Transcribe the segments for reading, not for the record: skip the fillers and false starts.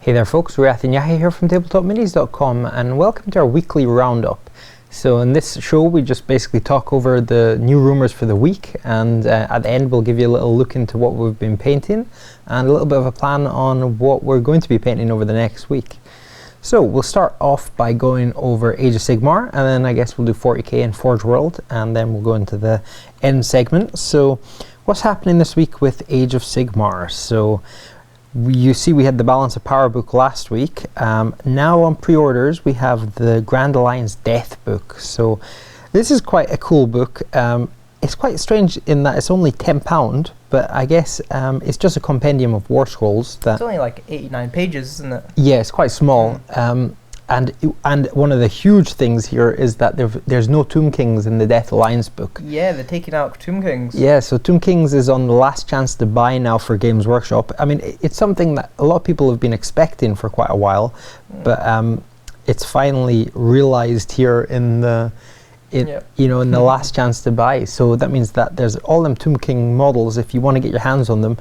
Hey there folks, Riath and Yahi here from tabletopminis.com and welcome to our weekly roundup. So in this show we just basically talk over the new rumours for the week, and at the end we'll give you a little look into what we've been painting and a little bit of a plan on what we're going to be painting over the next week. So we'll start off by going over Age of Sigmar, and then I guess we'll do 40k and Forge World, and then we'll go into the end segment. So what's happening this week with Age of Sigmar? So you see we had the Balance of Power book last week. Now on pre-orders we have the Grand Alliance Death book. So this is quite a cool book. It's quite strange in that it's only £10, but I guess it's just a compendium of war scrolls. It's only like 89 pages, isn't it? Yeah, it's quite small. And one of the huge things here is that there's no Tomb Kings in the Death Alliance book. Yeah, they're taking out Tomb Kings. Yeah, so Tomb Kings is on the last chance to buy now for Games Workshop. I mean, it's something that a lot of people have been expecting for quite a while, but it's finally realized here in the in the last chance to buy. So that means that there's all them Tomb King models. If you want to get your hands on them,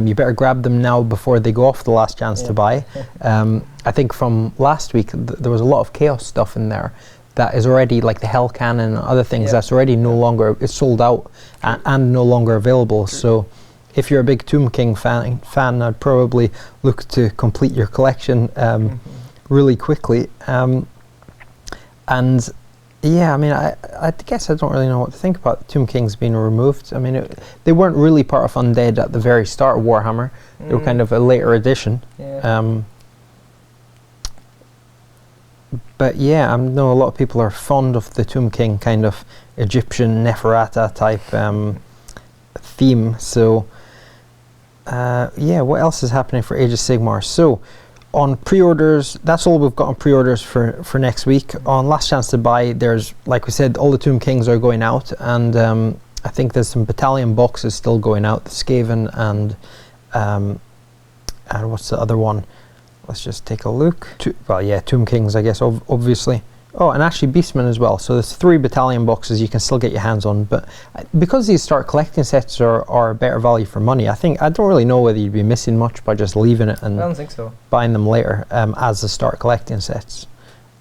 you better grab them now before they go off the last chance to buy. I think from last week there was a lot of Chaos stuff in there that is already, like the Hell Cannon and other things, that's already no longer, it's sold out and no longer available. So if you're a big Tomb King fan, I'd probably look to complete your collection really quickly. And yeah, I mean, I guess I don't really know what to think about Tomb Kings being removed. I mean, they weren't really part of Undead at the very start of Warhammer. They were kind of a later addition. But yeah, I know a lot of people are fond of the Tomb King kind of Egyptian Neferata type theme. So yeah, what else is happening for Age of Sigmar? So on pre-orders, that's all we've got on pre-orders for next week. On last chance to buy, there's, like we said, all the Tomb Kings are going out, and I think there's some battalion boxes still going out, the Skaven and what's the other one? Let's just take a look. Tomb Kings, I guess, obviously. Oh, and actually Beastmen as well. So there's 3 battalion boxes you can still get your hands on, but because these start collecting sets are better value for money, I don't really know whether you'd be missing much by just leaving it and I don't think so. Buying them later as the start collecting sets.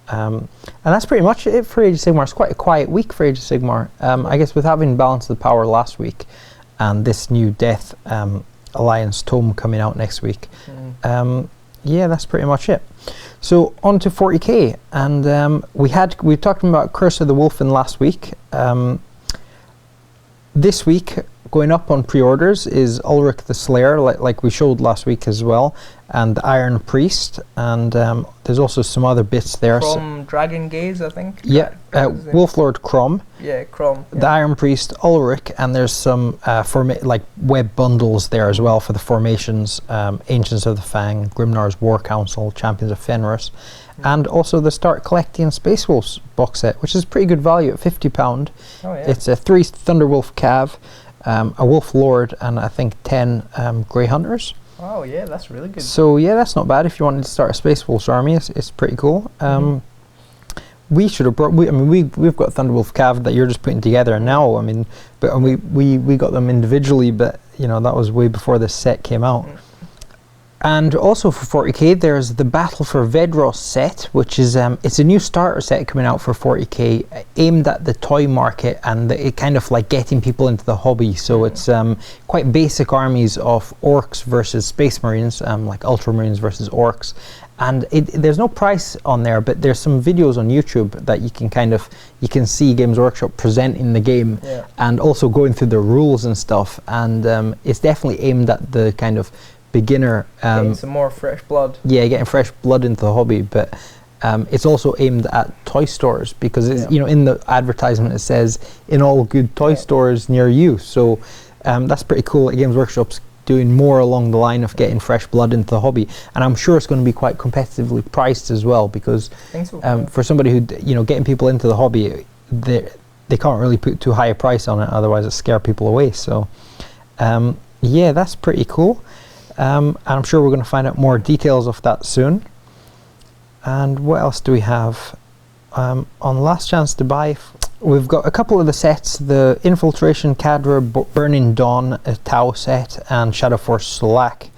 And that's pretty much it for Age of Sigmar. It's quite a quiet week for Age of Sigmar. I guess with having Balance of the Power last week and this new Death Alliance tome coming out next week, yeah, that's pretty much it. So on to 40k, and we talked about Curse of the Wolf in last week. This week, going up on pre-orders is Ulrich the Slayer, like we showed last week as well, and the Iron Priest, and there's also some other bits there. From Dragon Gaze, I think. Yeah, Wolflord Crom. Yeah, Crom. The Iron Priest, Ulrich, and there's some like web bundles there as well for the formations, Ancients of the Fang, Grimnar's War Council, Champions of Fenris, and also the Start Collecting Space Wolves box set, which is pretty good value at £50. Oh, yeah. It's a 3 Thunderwolf Cav, a Wolf Lord, and I think 10 Grey Hunters. Oh yeah, that's really good. So yeah, that's not bad if you wanted to start a Space Wolves army. It's pretty cool. We should have brought. We've got Thunderwolf Cav that you're just putting together now. I mean, but we got them individually, but that was way before this set came out. And also for 40k, there's the Battle for Vedros set, which is it's a new starter set coming out for 40k, aimed at the toy market and it kind of like getting people into the hobby. So it's quite basic armies of orcs versus space marines, like ultramarines versus orcs. And there's no price on there, but there's some videos on YouTube that you can see Games Workshop presenting the game and also going through the rules and stuff. And it's definitely aimed at the kind of beginner, getting some more fresh blood. Yeah, getting fresh blood into the hobby, but it's also aimed at toy stores because it's, in the advertisement it says in all good toy stores near you. So that's pretty cool. Games Workshop's doing more along the line of getting fresh blood into the hobby, and I'm sure it's going to be quite competitively priced as well, because for somebody who getting people into the hobby, they can't really put too high a price on it, otherwise it scare people away. So yeah, that's pretty cool. And I'm sure we're going to find out more details of that soon. And what else do we have? On last chance to buy, we've got a couple of the sets: the Infiltration Cadre Burning Dawn Tau set and Shadow Force Solak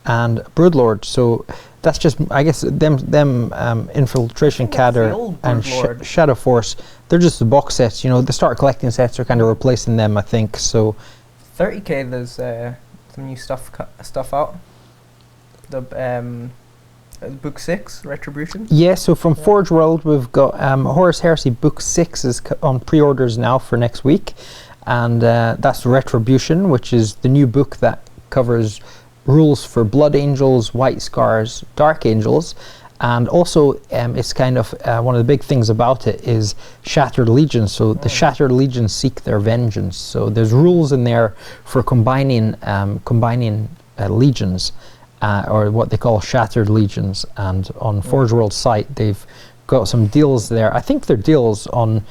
and Broodlord. So that's just, I guess, them Infiltration Cadre and Shadow Force, they're just the box sets, you know, the Start Collecting sets are kind of replacing them, I think, so. 30k, there's some new stuff out. The Book 6, Retribution. Yeah, so from Forge World, we've got Horus Heresy Book 6 is on pre-orders now for next week, and that's Retribution, which is the new book that covers rules for Blood Angels, White Scars, Dark Angels, and also it's kind of one of the big things about it is Shattered Legions. So the Shattered Legions seek their vengeance. So there's rules in there for combining legions, or what they call Shattered Legions. And on Forge World's site, they've got some deals there. I think they're deals on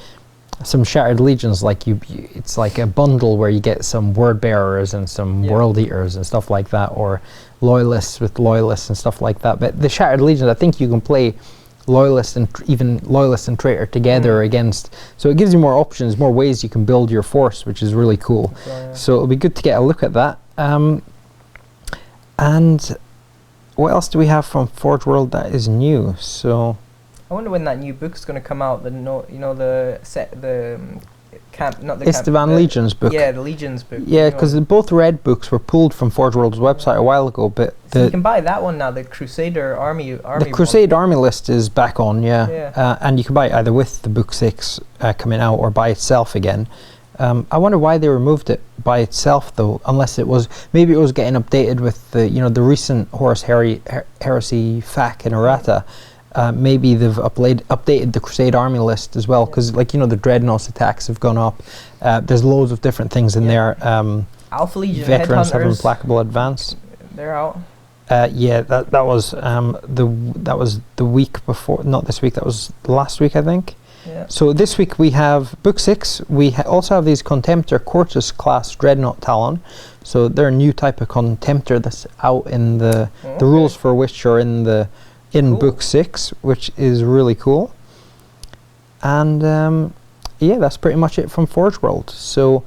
some Shattered Legions, like it's like a bundle where you get some Word Bearers and some World Eaters and stuff like that, or Loyalists with Loyalists and stuff like that. But the Shattered Legions, I think you can play Loyalist and even Loyalist and Traitor together against, so it gives you more options, more ways you can build your force, which is really cool. So it'll be good to get a look at that. And what else do we have from Forge World that is new? So I wonder when that new book's going to come out. Estevan Legions book. Yeah, the Legions book. Yeah, because both red books were pulled from Forge World's website a while ago, but so you can buy that one now. The Crusader Army. The Crusade Army list is back on, and you can buy it either with the book 6 coming out or by itself again. I wonder why they removed it by itself though, unless it was maybe it was getting updated with the the recent Horus Heresy FAQ and errata. Maybe they've updated the Crusade Army list as well, because the Dreadnoughts attacks have gone up. There's loads of different things in there. Alpha Legion Veterans have Implacable Advance. They're out. That was the week before, not this week. That was last week, I think. Yeah. So this week we have Book 6. We also have these Contemptor Quartus class Dreadnought Talon. So they're a new type of Contemptor that's out in the rules for which are in Book 6, which is really cool. And that's pretty much it from Forge World. So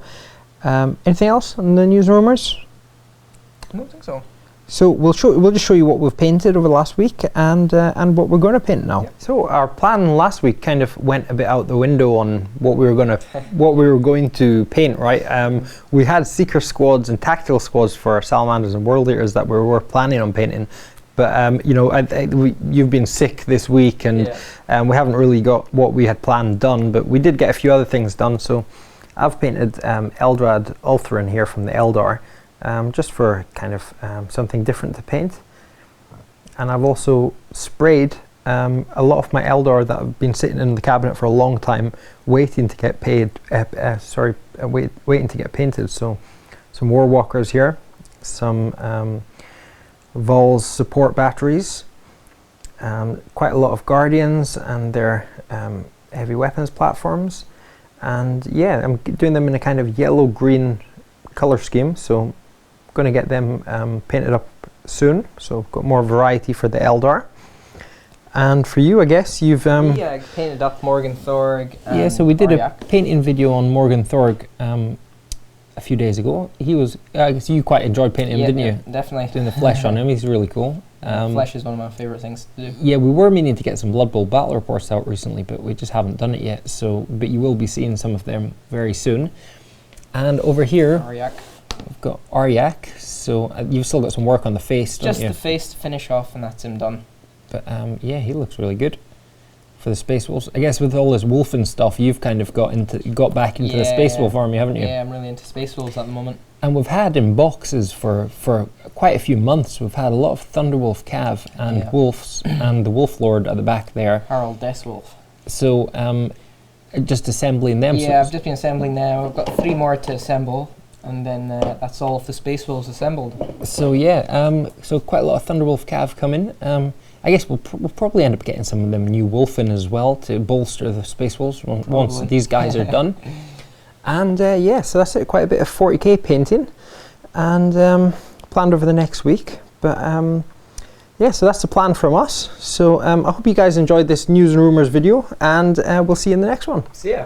anything else on the news and rumors? I don't think so. So we'll just show you what we've painted over the last week and what we're going to paint now. Yep. So our plan last week kind of went a bit out the window on what we were going to paint, right? We had Seeker squads and Tactical squads for our Salamanders and World Eaters that we were planning on painting. But you've been sick this week, and we haven't really got what we had planned done. But we did get a few other things done. So I've painted Eldrad Ulthuan here from the Eldar, just for kind of something different to paint. And I've also sprayed a lot of my Eldar that have been sitting in the cabinet for a long time, waiting to get waiting to get painted. So some Warwalkers here, some Vol's support batteries, quite a lot of Guardians and their heavy weapons platforms, and I'm doing them in a kind of yellow-green color scheme, so I'm going to get them painted up soon, so I've got more variety for the Eldar. And for you, I guess you've I painted up Morgan Thorg. So we did a painting video on Morgan Thorg a few days ago. He was, I guess you quite enjoyed painting him, didn't you? Definitely. Doing the flesh on him, he's really cool. Flesh is one of my favourite things to do. Yeah, we were meaning to get some Blood Bowl battle reports out recently, but we just haven't done it yet. But you will be seeing some of them very soon. And over here, we've got Aryak. So you've still got some work on the face, don't you? Just the face to finish off, and that's him done. But he looks really good for the Space Wolves. I guess with all this Wolfen stuff, you've kind of got back into the Space Wolf army, haven't you? Yeah, I'm really into Space Wolves at the moment. And we've had in boxes for quite a few months, we've had a lot of Thunderwolf Cav and Wolves and the Wolf Lord at the back there. Harold Deathwolf. So just assembling them. Yeah, I've just been assembling now. I've got 3 more to assemble, and then that's all of the Space Wolves assembled. So so quite a lot of Thunderwolf Cav coming. I guess we'll probably end up getting some of them new Wolfen as well to bolster the Space Wolves once these guys are done. And so that's it, quite a bit of 40k painting and planned over the next week. But so that's the plan from us. So I hope you guys enjoyed this news and rumors video, and we'll see you in the next one. See ya.